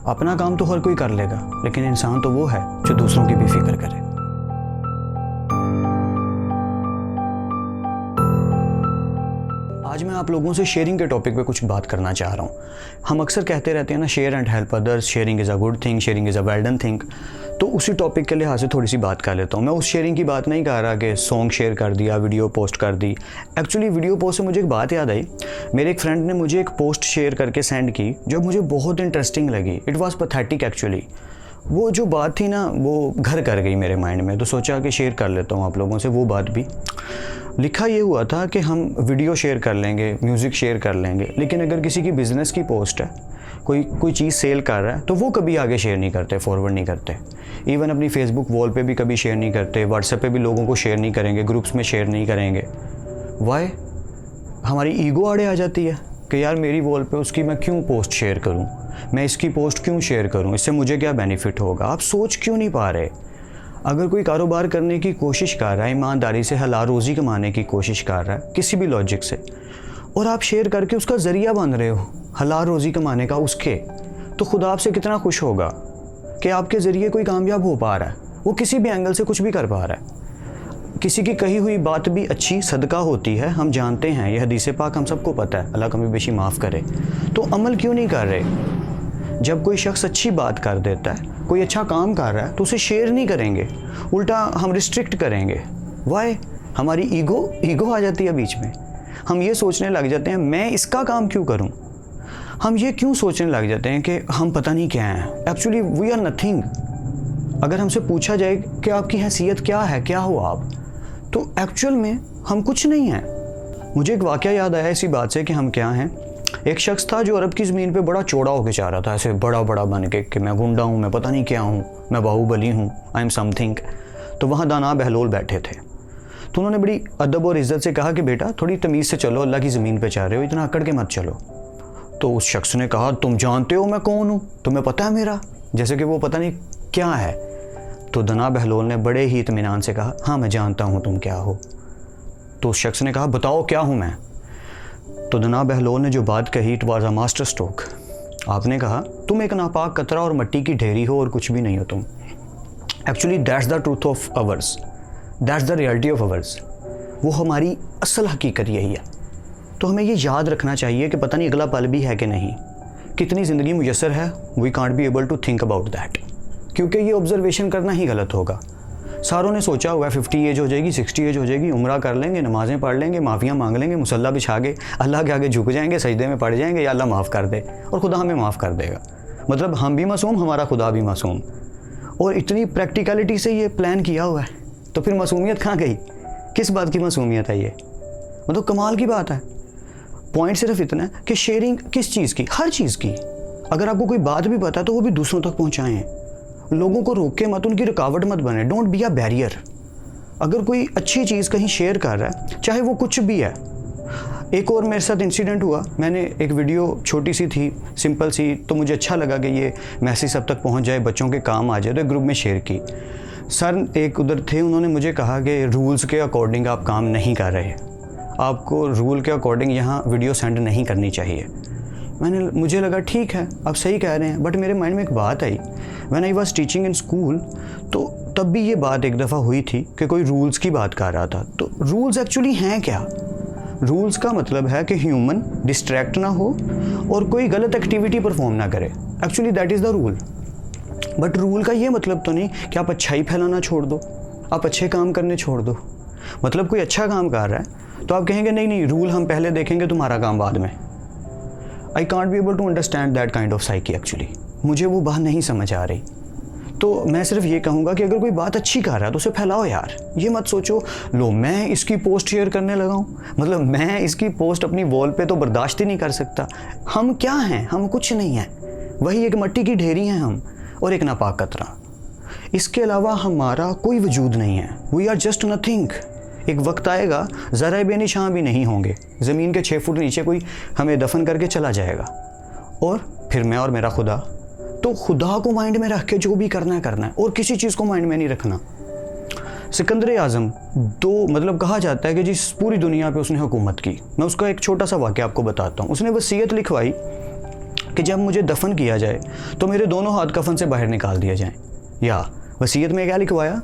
अपना काम तो हर कोई कर लेगा, लेकिन इंसान तो वो है जो दूसरों की भी फिक्र करे। आज मैं आप लोगों से शेयरिंग के टॉपिक पे कुछ बात करना चाह रहा हूँ। हम अक्सर कहते रहते हैं ना, share and help others, sharing is a good thing, sharing is a well done thing. तो उसी टॉपिक के लिहाज से थोड़ी सी बात कर लेता हूँ। मैं उस शेयरिंग की बात नहीं कर रहा कि सॉन्ग शेयर कर दिया, वीडियो पोस्ट कर दी। एक्चुअली वीडियो पोस्ट से मुझे एक बात याद आई। मेरे एक फ्रेंड ने मुझे एक पोस्ट शेयर करके सेंड की जो मुझे बहुत इंटरेस्टिंग लगी। It was pathetic actually. वो जो बात थी ना, वो घर कर गई मेरे माइंड में, तो सोचा कि शेयर कर लेता हूँ आप लोगों से वो बात भी। लिखा ये हुआ था कि हम वीडियो शेयर कर लेंगे, म्यूज़िक शेयर कर लेंगे, लेकिन अगर किसी की बिज़नेस की पोस्ट है, कोई चीज़ सेल कर रहा है, तो वो कभी आगे शेयर नहीं करते, फॉरवर्ड नहीं करते। इवन अपनी फेसबुक वॉल पे भी कभी शेयर नहीं करते, व्हाट्सएप पे भी लोगों को शेयर नहीं करेंगे, ग्रुप्स में शेयर नहीं करेंगे। वाई? हमारी ईगो आड़े आ जाती है कि यार मेरी वॉल पे उसकी मैं क्यों पोस्ट शेयर करूं, मैं इसकी पोस्ट क्यों शेयर करूं, इससे मुझे क्या बेनिफिट होगा। आप सोच क्यों नहीं पा रहे? अगर कोई कारोबार करने की कोशिश कर रहा है, ईमानदारी से हलाल रोज़ी कमाने की कोशिश कर रहा है किसी भी लॉजिक से, और आप शेयर करके उसका ज़रिया बन रहे हो हलाल रोज़ी कमाने का उसके, तो खुदा आपसे कितना खुश होगा कि आपके ज़रिए कोई कामयाब हो पा रहा है, वो किसी भी एंगल से कुछ भी कर पा रहा है। किसी की कही हुई बात भी अच्छी सदका होती है, हम जानते हैं, यह हदीस पाक हम सबको पता है, अल्लाह कमी बेशी माफ़ करे। तो अमल क्यों नहीं कर रहे? जब कोई शख्स अच्छी बात कर देता है, कोई अच्छा काम कर रहा है, तो उसे शेयर नहीं करेंगे, उल्टा हम रिस्ट्रिक्ट करेंगे। वाई? हमारी ईगो आ जाती है बीच में। हम ये सोचने लग जाते हैं मैं इसका काम क्यों करूं। हम ये क्यों सोचने लग जाते हैं कि हम पता नहीं क्या हैं। Actually we are nothing. अगर हमसे पूछा जाए कि आपकी हैसियत क्या है, क्या हो आप, तो एक्चुअल में हम कुछ नहीं हैं। मुझे एक वाक़या याद आया इसी बात से कि हम क्या हैं। एक शख्स था जो अरब की ज़मीन पे बड़ा चौड़ा होकर चाह रहा था, ऐसे बड़ा बन के कि मैं गुंडा हूँ, मैं पता नहीं क्या हूँ, मैं बाहुबली हूँ, आई एम समथिंग। तो वहाँ दाना बहलोल बैठे थे, तो उन्होंने बड़ी अदब और इज़्ज़त से कहा कि बेटा थोड़ी तमीज़ से चलो, अल्लाह की ज़मीन पे चाह रहे हो, इतना अकड़ के मत चलो। तो उस शख्स ने कहा तुम जानते हो मैं कौन हूँ, तुम्हें पता है मेरा, जैसे कि वो पता नहीं क्या है। तो दना बहलोल ने बड़े ही इत्मीनान से कहा हाँ मैं जानता हूँ तुम क्या हो। तो उस शख्स ने कहा बताओ क्या हूँ मैं। तो दना बहलोल ने जो बात कही, it was a master stroke. आपने कहा तुम एक नापाक कतरा और मिट्टी की ढेरी हो और कुछ भी नहीं हो तुम। Actually that's the truth of ours, that's the reality of ours. वो हमारी असल हकीकत यही है। तो हमें ये याद रखना चाहिए कि पता नहीं अगला पल भी है कि नहीं, कितनी ज़िंदगी मुयस्सर है, we can't be able to think about that, क्योंकि ये ऑब्जर्वेशन करना ही गलत होगा। सारों ने सोचा हुआ है 50 एज हो जाएगी, 60 एज हो जाएगी, उम्रा कर लेंगे, नमाज़ें पढ़ लेंगे, माफ़ियाँ मांग लेंगे, मुसल्ला बिछा के अल्लाह के आगे झुक जाएंगे, सजदे में पड़ जाएंगे, या अल्लाह माफ़ कर दे, और खुदा हमें माफ़ कर देगा। मतलब हम भी मासूम, हमारा खुदा भी मासूम। और इतनी प्रैक्टिकलिटी से ये प्लान किया हुआ है, तो फिर मासूमियत कहाँ गई? किस बात की मासूमियत है ये? मतलब कमाल की बात है। पॉइंट सिर्फ इतना है कि शेयरिंग किस चीज़ की, हर चीज़ की। अगर आपको कोई बात भी पता है तो वो भी दूसरों तक पहुँचाएँ। लोगों को रोक के मत, उनकी रुकावट मत बने, डोंट बी अ बैरियर। अगर कोई अच्छी चीज़ कहीं शेयर कर रहा है, चाहे वो कुछ भी है। एक और मेरे साथ इंसिडेंट हुआ, मैंने एक वीडियो छोटी सी थी, सिंपल सी, तो मुझे अच्छा लगा कि ये मैसेज सब तक पहुंच जाए, बच्चों के काम आ जाए, तो ग्रुप में शेयर की। सर एक उधर थे, उन्होंने मुझे कहा कि रूल्स के अकॉर्डिंग आप काम नहीं कर रहे, आपको रूल के अकॉर्डिंग यहाँ वीडियो सेंड नहीं करनी चाहिए। मुझे लगा ठीक है, आप सही कह रहे हैं, बट मेरे माइंड में एक बात आई। When I was teaching in school, तो तब भी ये बात एक दफ़ा हुई थी कि कोई रूल्स की बात कर रहा था। तो रूल्स एक्चुअली हैं क्या? रूल्स का मतलब है कि ह्यूमन डिस्ट्रैक्ट ना हो और कोई गलत एक्टिविटी परफॉर्म ना करे। Actually that is the rule. But rule का ये मतलब तो नहीं कि आप अच्छाई फैलाना छोड़ दो, आप अच्छे काम करने छोड़ दो। मतलब कोई अच्छा काम कर रहा है तो आप कहेंगे नहीं रूल हम पहले देखेंगे, तुम्हारा काम बाद में। I can't be able to understand that kind of psyche. Actually मुझे वो बात नहीं समझ आ रही। तो मैं सिर्फ ये कहूँगा कि अगर कोई बात अच्छी कर रहा है तो उसे फैलाओ यार। ये मत सोचो लो मैं इसकी पोस्ट शेयर करने लगा हूँ, मतलब मैं इसकी पोस्ट अपनी वॉल पे तो बर्दाश्त ही नहीं कर सकता। हम क्या हैं? हम कुछ नहीं हैं, वही एक मिट्टी की ढेरी हैं हम, और एक नापाक कतरा। इसके अलावा हमारा कोई वजूद नहीं है। We are just nothing. एक वक्त आएगा ज़रा बेनिशान भी नहीं होंगे, ज़मीन के 6 फुट नीचे कोई हमें दफन करके चला जाएगा, और फिर मैं और मेरा खुदा। तो खुदा को माइंड में रख के जो भी करना है, और किसी चीज़ को माइंड में नहीं रखना। सिकंदर आज़म मतलब कहा जाता है कि जिस पूरी दुनिया पे उसने हुकूमत की। मैं उसका एक छोटा सा वाक़या आपको बताता हूँ। उसने वसीयत लिखवाई कि जब मुझे दफन किया जाए तो मेरे दोनों हाथ कफन से बाहर निकाल दिए जाएं। या वसीयत में क्या लिखवाया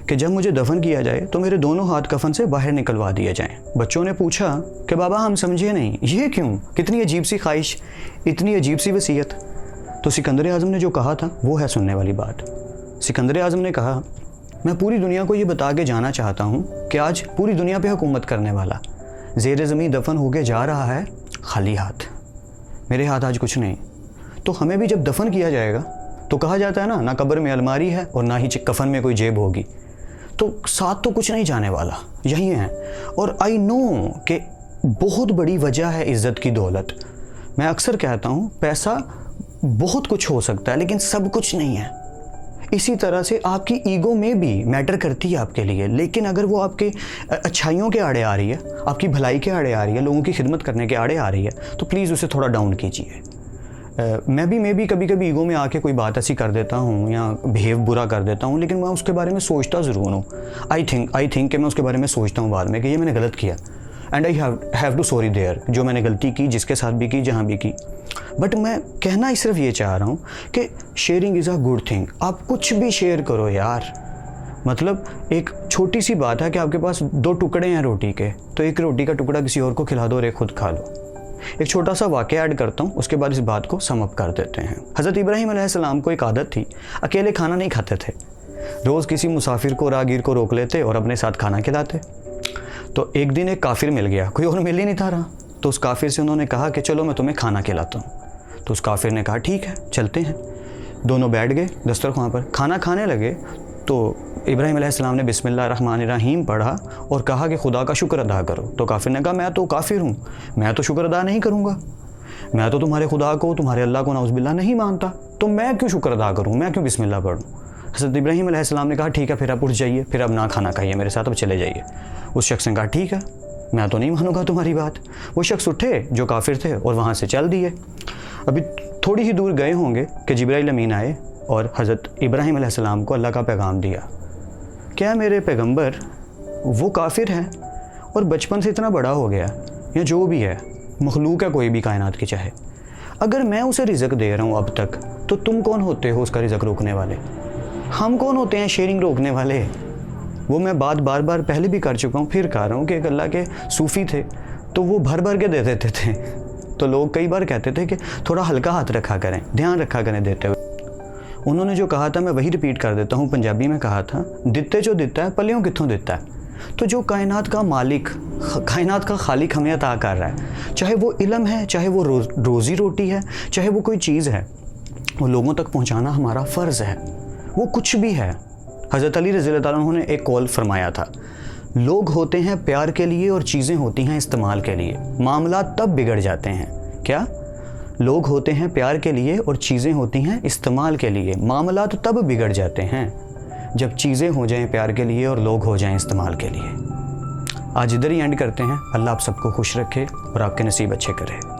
कि जब मुझे दफन किया जाए तो मेरे दोनों हाथ कफन से बाहर निकलवा दिए जाएं। बच्चों ने पूछा कि बाबा हम समझे नहीं, ये क्यों, कितनी अजीब सी ख्वाहिश, इतनी अजीब सी वसीयत। तो सिकंदर आज़म ने जो कहा था वो है सुनने वाली बात। सिकंदर आज़म ने कहा, मैं पूरी दुनिया को ये बता के जाना चाहता हूँ कि आज पूरी दुनिया पे हुकूमत करने वाला ज़ेर ज़मीन दफन होके जा रहा है खाली हाथ। मेरे हाथ आज कुछ नहीं। तो हमें भी जब दफन किया जाएगा तो कहा जाता है ना कब्र में अलमारी है और ना ही कफन में कोई जेब होगी, तो साथ तो कुछ नहीं जाने वाला, यही है। और आई नो कि बहुत बड़ी वजह है इज़्ज़त की दौलत। मैं अक्सर कहता हूँ पैसा बहुत कुछ हो सकता है लेकिन सब कुछ नहीं है। इसी तरह से आपकी ईगो में भी मैटर करती है आपके लिए, लेकिन अगर वो आपके अच्छाइयों के आड़े आ रही है, आपकी भलाई के आड़े आ रही है, लोगों की खिदमत करने के आड़े आ रही है, तो प्लीज़ उसे थोड़ा डाउन कीजिए। मैं भी कभी कभी ईगो में आके कोई बात ऐसी कर देता हूँ या बिहेव बुरा कर देता हूँ, लेकिन मैं उसके बारे में सोचता ज़रूर हूँ। आई थिंक कि मैं उसके बारे में सोचता हूँ बाद में कि ये मैंने गलत किया and I have to sorry there, जो मैंने गलती की, जिसके साथ भी की, जहाँ भी की। बट मैं कहना सिर्फ ये चाह रहा हूँ कि sharing is a good thing. आप कुछ भी शेयर करो यार। मतलब एक छोटी सी बात है कि आपके पास 2 टुकड़े हैं रोटी के, तो एक रोटी का टुकड़ा किसी और को खिला दो और एक खुद खा लो। एक छोटा सा वाक़या ऐड करता हूँ, उसके बाद इस बात को सम अप कर देते हैं। हज़रत इब्राहीम अलैहिस्सलाम को एक आदत थी, अकेले खाना नहीं खाते थे। रोज़ किसी मुसाफिर को, राहगीर को रोक लेते और अपने साथ खाना खिलाते। तो एक दिन एक काफिर मिल गया, कोई और मिल ही नहीं था रहा। तो उस काफिर से उन्होंने कहा कि चलो मैं तुम्हें खाना खिलाता हूँ। तो उस काफिर ने कहा ठीक है चलते हैं। दोनों बैठ गए दस्तरख्वां पर, खाना खाने लगे। तो इब्राहीम अलैहिस्सलाम ने बिस्मिल्लाहिर्रहमानिर्रहीम पढ़ा और कहा कि खुदा का शुक्र अदा करो। तो काफिर ने कहा मैं तो काफिर हूँ, मैं तो शुक्र अदा नहीं करूँगा, मैं तो तुम्हारे खुदा को, तुम्हारे अल्लाह को नाउज़ुबिल्लाह नहीं मानता, तो मैं क्यों शुक्र अदा करूँ, मैं क्यों बिस्मिल्लाह पढ़ूँ। हज़रत इब्राहीम अलैहिस्सलाम ने कहा ठीक है फिर आप उठ जाइए, फिर अब ना खाना खाइए मेरे साथ, अब चले जाइए। उस शख्स ने कहा ठीक है मैं तो नहीं मानूंगा तुम्हारी बात। वो शख्स उठे जो काफिर थे और वहाँ से चल दिए। अभी थोड़ी ही दूर गए होंगे कि जिब्राइल अमीन आए और हज़रत इब्राहीम अलैहिस्सलाम को अल्लाह का पैगाम दिया, क्या मेरे पैगंबर वो काफिर है और बचपन से इतना बड़ा हो गया, या जो भी है मखलूक है कोई भी कायनात की चाहे, अगर मैं उसे रिज़्क दे रहा हूँ अब तक, तो तुम कौन होते हो उसका रिज़्क रोकने वाले, हम कौन होते हैं शेयरिंग रोकने वाले। वो मैं बात बार बार पहले भी कर चुका हूँ, फिर कह रहा हूँ कि एक अल्लाह के सूफ़ी थे तो वो भर भर के दे देते थे। तो लोग कई बार कहते थे कि थोड़ा हल्का हाथ रखा करें, ध्यान रखा करें देते हुए। उन्होंने जो कहा था मैं वही रिपीट कर देता हूँ, पंजाबी में कहा था, दिते जो दिता है पलियों कित्थों दिता है। तो जो कायनात का मालिक, कायनात का खालिक हमें अता कर रहा है, चाहे वो इल्म है, चाहे वो रोज़ी रोटी है, चाहे वो कोई चीज़ है, वो लोगों तक पहुँचाना हमारा फ़र्ज़ है। वो कुछ भी है। हज़रत अली रज़ियल्लाहु अन्हु ने एक कौल फरमाया था, लोग होते हैं प्यार के लिए और चीज़ें होती हैं इस्तेमाल के लिए, मामला तब बिगड़ जाते हैं। क्या? लोग होते हैं प्यार के लिए और चीज़ें होती हैं इस्तेमाल के लिए, मामला तो तब बिगड़ जाते हैं जब चीज़ें हो जाएं प्यार के लिए और लोग हो जाएं इस्तेमाल के लिए। आज इधर ही एंड करते हैं। अल्लाह आप सबको खुश रखे और आपके नसीब अच्छे करे।